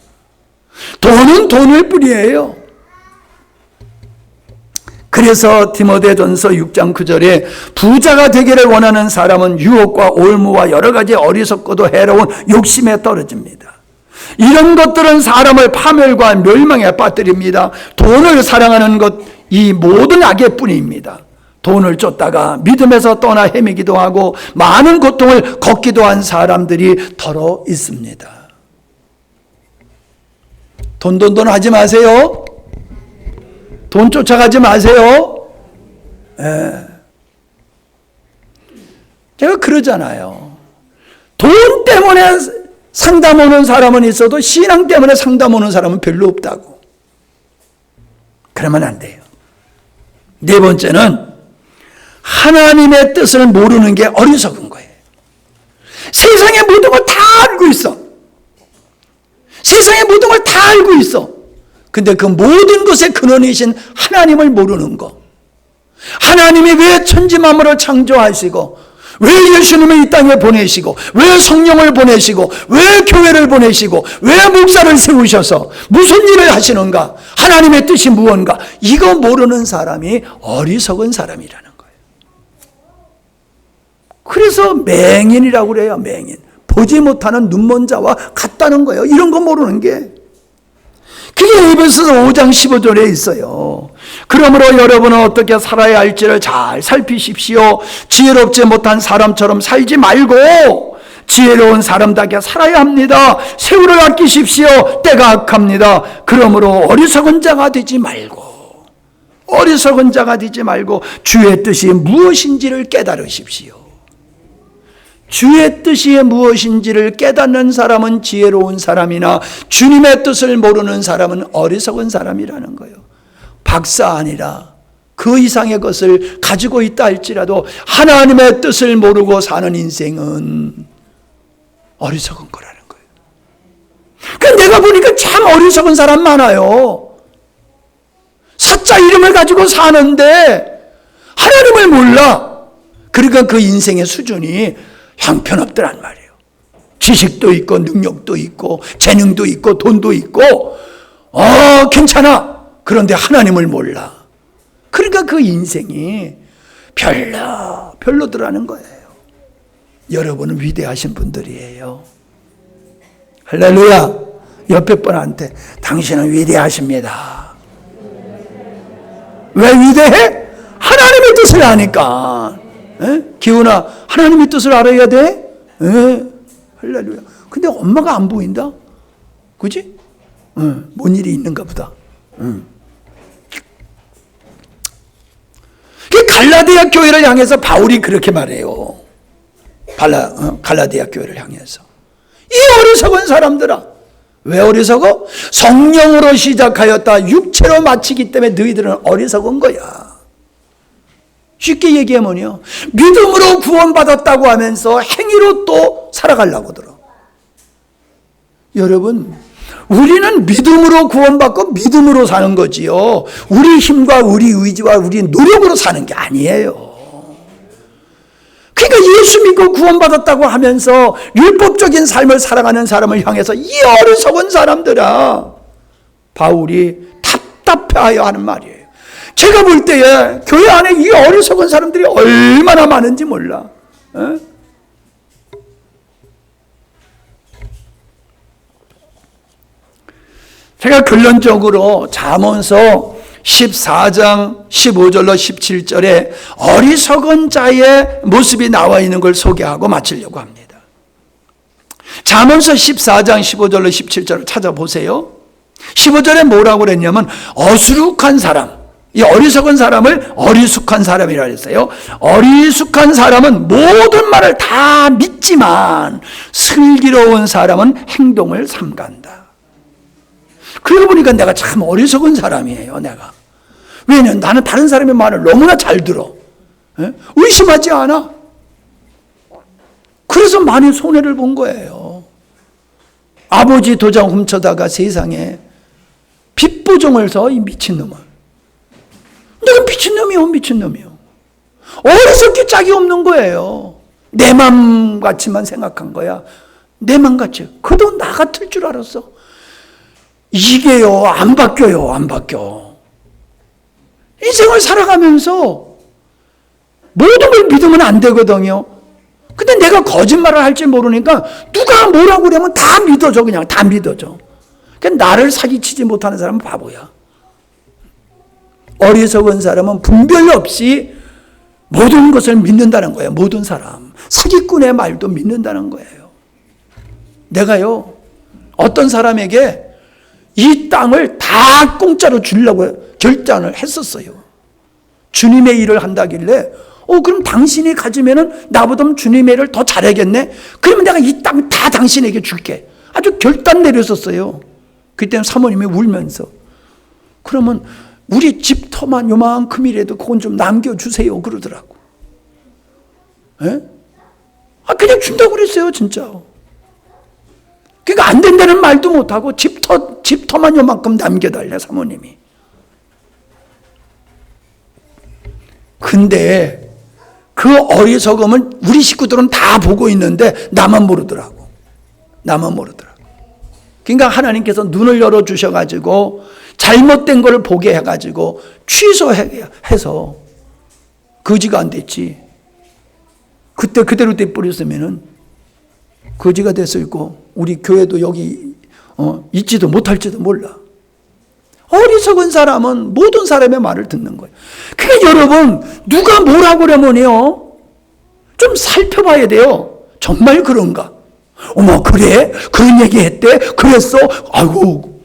돈은 돈일 뿐이에요. 그래서 디모데전서 6장 9절에 부자가 되기를 원하는 사람은 유혹과 올무와 여러 가지 어리석고도 해로운 욕심에 떨어집니다. 이런 것들은 사람을 파멸과 멸망에 빠뜨립니다. 돈을 사랑하는 것, 이 모든 악의 뿌리입니다. 돈을 쫓다가 믿음에서 떠나 헤매기도 하고 많은 고통을 겪기도 한 사람들이 더러 있습니다. 돈 하지 마세요. 돈 쫓아가지 마세요. 제가 그러잖아요. 돈 때문에 상담 오는 사람은 있어도 신앙 때문에 상담 오는 사람은 별로 없다고. 그러면 안 돼요. 네 번째는 하나님의 뜻을 모르는 게 어리석은 거예요. 세상의 모든 걸 다 알고 다 알고 있어. 근데 그 모든 것의 근원이신 하나님을 모르는 거. 하나님이 왜 천지만물을 창조하시고, 왜 예수님을 이 땅에 보내시고, 왜 성령을 보내시고, 왜 교회를 보내시고, 왜 목사를 세우셔서 무슨 일을 하시는가, 하나님의 뜻이 무언가, 이거 모르는 사람이 어리석은 사람이라는 거예요. 그래서 맹인이라고 그래요. 맹인. 보지 못하는 눈먼 자와 같다는 거예요. 이런 거 모르는 게. 그게 에베소서 5장 15절에 있어요. 그러므로 여러분은 어떻게 살아야 할지를 잘 살피십시오. 지혜롭지 못한 사람처럼 살지 말고 지혜로운 사람답게 살아야 합니다. 세월을 아끼십시오. 때가 악합니다. 그러므로 어리석은 자가 되지 말고 주의 뜻이 무엇인지를 깨달으십시오. 주의 뜻이 무엇인지를 깨닫는 사람은 지혜로운 사람이나 주님의 뜻을 모르는 사람은 어리석은 사람이라는 거예요. 박사 아니라 그 이상의 것을 가지고 있다 할지라도 하나님의 뜻을 모르고 사는 인생은 어리석은 거라는 거예요. 그러니까 내가 보니까 참 어리석은 사람 많아요. 사자 이름을 가지고 사는데 하나님을 몰라. 그러니까 그 인생의 수준이 형편없더란 말이에요. 지식도 있고 능력도 있고 재능도 있고 돈도 있고 괜찮아. 그런데 하나님을 몰라. 그러니까 그 인생이 별로더라는 거예요. 여러분은 위대하신 분들이에요. 할렐루야. 옆에 분한테 당신은 위대하십니다. 왜 위대해? 하나님의 뜻을 아니까. 기훈아, 하나님의 뜻을 알아야 돼? 할렐루야. 근데 엄마가 안 보인다? 그지? 뭔 일이 있는가 보다. 갈라디아 교회를 향해서 바울이 그렇게 말해요. 갈라디아 교회를 향해서. 이 어리석은 사람들아. 왜 어리석어? 성령으로 시작하였다 육체로 마치기 때문에 너희들은 어리석은 거야. 쉽게 얘기하면요, 믿음으로 구원받았다고 하면서 행위로 또 살아가려고 들어. 여러분, 우리는 믿음으로 구원받고 믿음으로 사는 거지요. 우리 힘과 우리 의지와 우리 노력으로 사는 게 아니에요. 그러니까 예수 믿고 구원받았다고 하면서 율법적인 삶을 살아가는 사람을 향해서 이 어리석은 사람들아, 바울이 답답해하여 하는 말이에요. 제가 볼 때에 교회 안에 이 어리석은 사람들이 얼마나 많은지 몰라. 제가 결론적으로 잠언서 14장 15절로 17절에 어리석은 자의 모습이 나와 있는 걸 소개하고 마치려고 합니다. 잠언서 14장 15절로 17절을 찾아보세요. 15절에 뭐라고 그랬냐면 어수룩한 사람, 이 어리석은 사람을 어리숙한 사람이라 했어요. 어리숙한 사람은 모든 말을 다 믿지만 슬기로운 사람은 행동을 삼간다. 그러고 보니까 내가 참 어리석은 사람이에요. 내가. 왜냐하면 나는 다른 사람의 말을 너무나 잘 들어. 의심하지 않아. 그래서 많이 손해를 본 거예요. 아버지 도장 훔쳐다가 세상에 빚보정을 서, 이 미친놈아. 내가 미친놈이요. 어리석게 짝이 없는 거예요. 내 맘 같이만 생각한 거야. 내 맘 같이. 그도 나 같을 줄 알았어. 이게요, 안 바뀌어. 인생을 살아가면서 모든 걸 믿으면 안 되거든요. 근데 내가 거짓말을 할 줄 모르니까 누가 뭐라고 그러면 다 믿어줘. 그냥 다 믿어줘. 그러니까 나를 사기치지 못하는 사람은 바보야. 어리석은 사람은 분별 없이 모든 것을 믿는다는 거예요. 모든 사람. 사기꾼의 말도 믿는다는 거예요. 내가요, 어떤 사람에게 이 땅을 다 공짜로 주려고 결단을 했었어요. 주님의 일을 한다길래 그럼 당신이 가지면은 나보다 주님의 일을 더 잘하겠네? 그러면 내가 이 땅 다 당신에게 줄게. 아주 결단 내렸었어요. 그때는 사모님이 울면서 그러면 우리 집 터만 요만큼이라도 그건 좀 남겨주세요 그러더라고. 그냥 준다고 그랬어요 진짜. 그러니까 안 된다는 말도 못하고 집터만 요만큼 남겨달래 사모님이. 근데 그 어리석음은 우리 식구들은 다 보고 있는데 나만 모르더라고. 그러니까 하나님께서 눈을 열어주셔가지고 잘못된 걸 보게 해가지고 취소해서 거지가 안 됐지. 그때 그대로 돼버렸으면은 거지가 됐을 거 우리 교회도 여기 있지도 못할지도 몰라. 어리석은 사람은 모든 사람의 말을 듣는 거예요. 그러니까 여러분 누가 뭐라고 그러면요 좀 살펴봐야 돼요. 정말 그런가? 어머 그래? 그런 얘기 했대? 그랬어? 아이고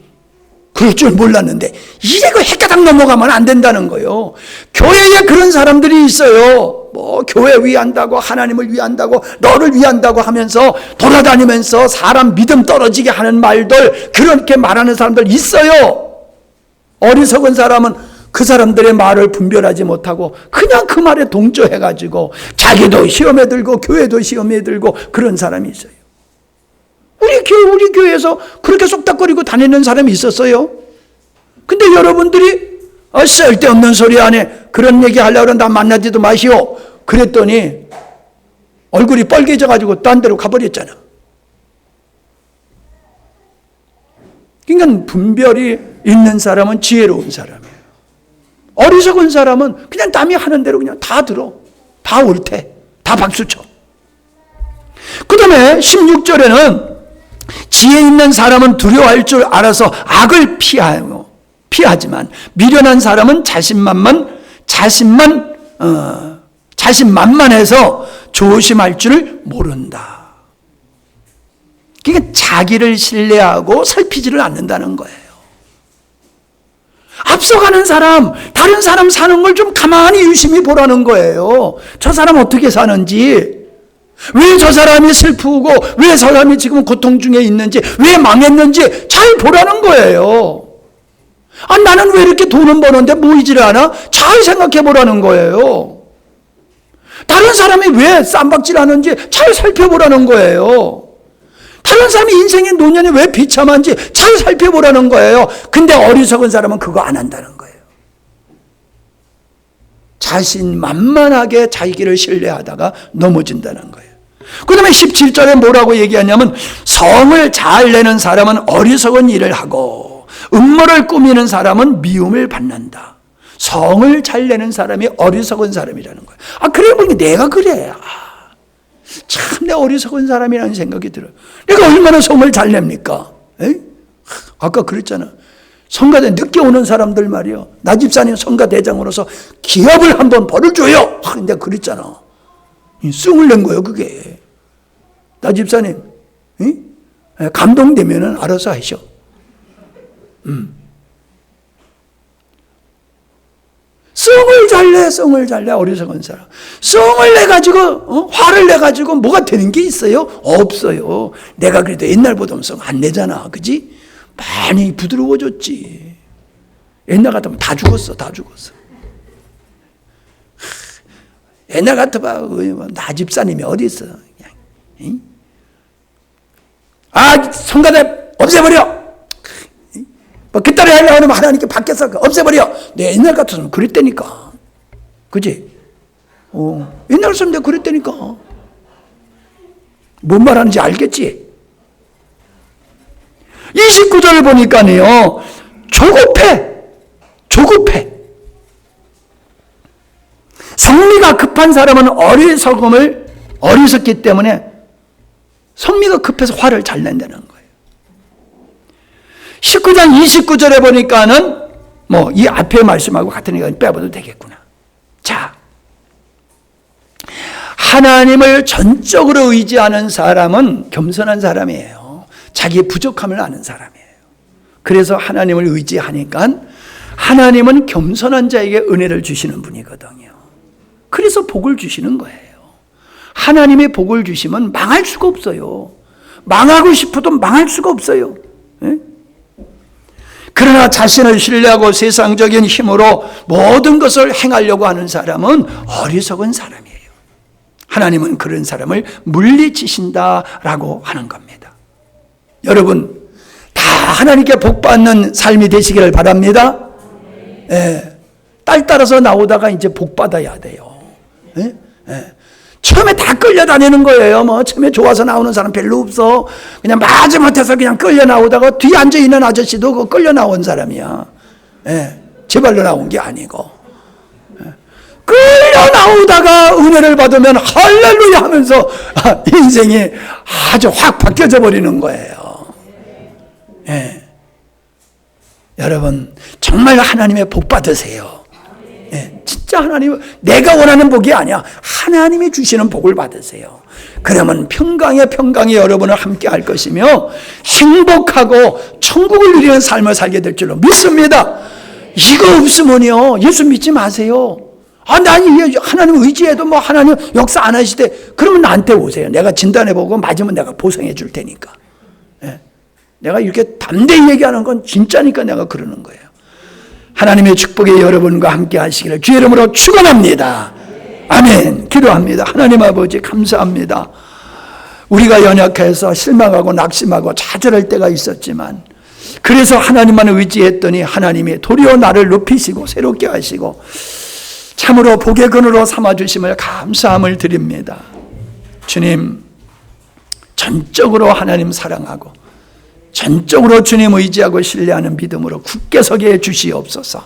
그럴 줄 몰랐는데 이래고 헷가닥 넘어가면 안 된다는 거예요. 교회에 그런 사람들이 있어요. 뭐 교회 위한다고 하나님을 위한다고 너를 위한다고 하면서 돌아다니면서 사람 믿음 떨어지게 하는 말들 그렇게 말하는 사람들 있어요. 어리석은 사람은 그 사람들의 말을 분별하지 못하고 그냥 그 말에 동조해가지고 자기도 시험에 들고 교회도 시험에 들고 그런 사람이 있어요. 우리 교회에서 그렇게 쏙닥거리고 다니는 사람이 있었어요. 근데 여러분들이 쓸데없는 소리 안에 그런 얘기 하려고 나 만나지도 마시오. 그랬더니 얼굴이 빨개져가지고 딴 데로 가버렸잖아. 그러니까 분별이 있는 사람은 지혜로운 사람이에요. 어리석은 사람은 그냥 남이 하는 대로 그냥 다 들어. 다 옳대. 다 박수쳐. 그 다음에 16절에는 지혜 있는 사람은 두려워할 줄 알아서 악을 피하지만 미련한 사람은 자신만만해서 조심할 줄 모른다. 그러니까 자기를 신뢰하고 살피지를 않는다는 거예요. 앞서가는 사람, 다른 사람 사는 걸 좀 가만히 유심히 보라는 거예요. 저 사람 어떻게 사는지, 왜 저 사람이 슬프고 왜 저 사람이 지금 고통 중에 있는지, 왜 망했는지 잘 보라는 거예요. 나는 왜 이렇게 돈은 버는데 모이지를 않아? 잘 생각해 보라는 거예요. 다른 사람이 왜 쌈박질하는지 잘 살펴보라는 거예요. 다른 사람이 인생의 노년이 왜 비참한지 잘 살펴보라는 거예요. 근데 어리석은 사람은 그거 안 한다는 거예요. 자신만만하게 자기를 신뢰하다가 넘어진다는 거예요. 그 다음에 17절에 뭐라고 얘기하냐면 성을 잘 내는 사람은 어리석은 일을 하고 음모를 꾸미는 사람은 미움을 받는다. 성을 잘 내는 사람이 어리석은 사람이라는 거예요. 그래 보니 내가 그래. 참 내 어리석은 사람이라는 생각이 들어요. 내가 얼마나 성을 잘 냅니까? 아까 그랬잖아. 성가대 늦게 오는 사람들 말이요. 나 집사님 성가대장으로서 기업을 한번 벌어줘요. 내가 그랬잖아. 썽을 낸 거예요 그게. 나 집사님 감동되면 알아서 하셔. 성을 잘 내 어리석은 사람. 성을 내가지고 화를 내가지고 뭐가 되는 게 있어요? 없어요. 내가 그래도 옛날보다 성 안 내잖아, 그지? 많이 부드러워졌지. 옛날 같으면 다 죽었어. 옛날 같으면 나 집사님이 어디 있어? 성가대 없애버려. 그따위 하려고 하면 하나님께 밖에서 없애버려. 내 옛날 같았으면 그랬다니까. 그지? 옛날 같으면 내가 그랬다니까. 뭔 말하는지 알겠지? 29절을 보니까요, 조급해. 성미가 급한 사람은 어리석기 때문에 성미가 급해서 화를 잘 낸다는 거예요. 19장 29절에 보니까는 이 앞에 말씀하고 같은 얘기는 빼봐도 되겠구나. 자, 하나님을 전적으로 의지하는 사람은 겸손한 사람이에요. 자기의 부족함을 아는 사람이에요. 그래서 하나님을 의지하니까 하나님은 겸손한 자에게 은혜를 주시는 분이거든요. 그래서 복을 주시는 거예요. 하나님의 복을 주시면 망할 수가 없어요. 망하고 싶어도 망할 수가 없어요. 그러나 자신을 신뢰하고 세상적인 힘으로 모든 것을 행하려고 하는 사람은 어리석은 사람이에요. 하나님은 그런 사람을 물리치신다라고 하는 겁니다. 여러분 다 하나님께 복받는 삶이 되시기를 바랍니다. 예. 딸 따라서 나오다가 이제 복받아야 돼요. 예? 예. 처음에 다 끌려다니는 거예요. 뭐 처음에 좋아서 나오는 사람 별로 없어. 그냥 마지못해서 그냥 끌려 나오다가 뒤에 앉아 있는 아저씨도 그 끌려 나온 사람이야. 예. 제 발로 나온 게 아니고. 예. 끌려 나오다가 은혜를 받으면 할렐루야 하면서 인생이 아주 확 바뀌어져 버리는 거예요. 예. 여러분 정말 하나님의 복 받으세요. 예, 진짜 하나님, 내가 원하는 복이 아니야. 하나님이 주시는 복을 받으세요. 그러면 평강에 여러분을 함께 할 것이며 행복하고 천국을 누리는 삶을 살게 될 줄로 믿습니다. 이거 없으면요, 예수 믿지 마세요. 난 하나님 의지해도 뭐 하나님 역사 안 하시대. 그러면 나한테 오세요. 내가 진단해보고 맞으면 내가 보상해 줄 테니까. 예. 내가 이렇게 담대히 얘기하는 건 진짜니까 내가 그러는 거예요. 하나님의 축복이 여러분과 함께 하시기를 주의 이름으로 축원합니다. 아멘. 기도합니다. 하나님 아버지 감사합니다. 우리가 연약해서 실망하고 낙심하고 좌절할 때가 있었지만 그래서 하나님만 의지했더니 하나님이 도리어 나를 높이시고 새롭게 하시고 참으로 복의 근으로 삼아주심을 감사함을 드립니다. 주님, 전적으로 하나님 사랑하고 전적으로 주님 의지하고 신뢰하는 믿음으로 굳게 서게 해주시옵소서.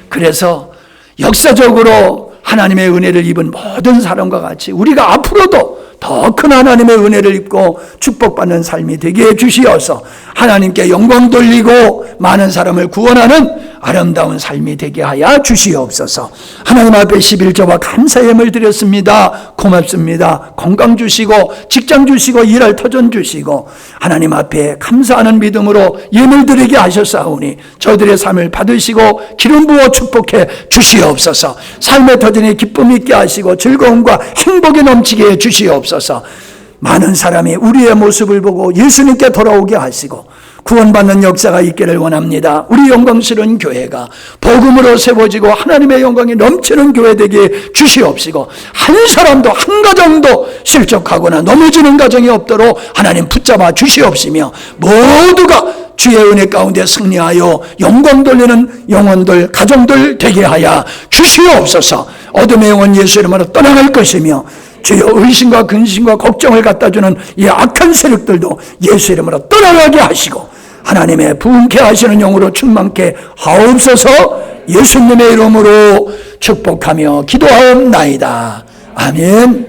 그래서 역사적으로 하나님의 은혜를 입은 모든 사람과 같이 우리가 앞으로도 더 큰 하나님의 은혜를 입고 축복받는 삶이 되게 해주시어서 하나님께 영광 돌리고 많은 사람을 구원하는 아름다운 삶이 되게 하여 주시옵소서. 하나님 앞에 11조와 감사의 예물 드렸습니다. 고맙습니다. 건강 주시고 직장 주시고 일할 터전 주시고 하나님 앞에 감사하는 믿음으로 예물 드리게 하셨사오니 저들의 삶을 받으시고 기름 부어 축복해 주시옵소서. 삶의 터전에 기쁨 있게 하시고 즐거움과 행복이 넘치게 해 주시옵소서. 많은 사람이 우리의 모습을 보고 예수님께 돌아오게 하시고 구원받는 역사가 있기를 원합니다. 우리 영광스러운 교회가 복음으로 세워지고 하나님의 영광이 넘치는 교회 되게 주시옵시고 한 사람도 한 가정도 실족하거나 넘어지는 가정이 없도록 하나님 붙잡아 주시옵시며 모두가 주의 은혜 가운데 승리하여 영광 돌리는 영혼들 가정들 되게 하여 주시옵소서. 어둠의 영혼 예수 이름으로 떠나갈 것이며 주여 의심과 근심과 걱정을 갖다주는 이 악한 세력들도 예수 이름으로 떠나가게 하시고 하나님의 부흥케 하시는 영으로 충만케 하옵소서. 예수님의 이름으로 축복하며 기도하옵나이다. 아멘.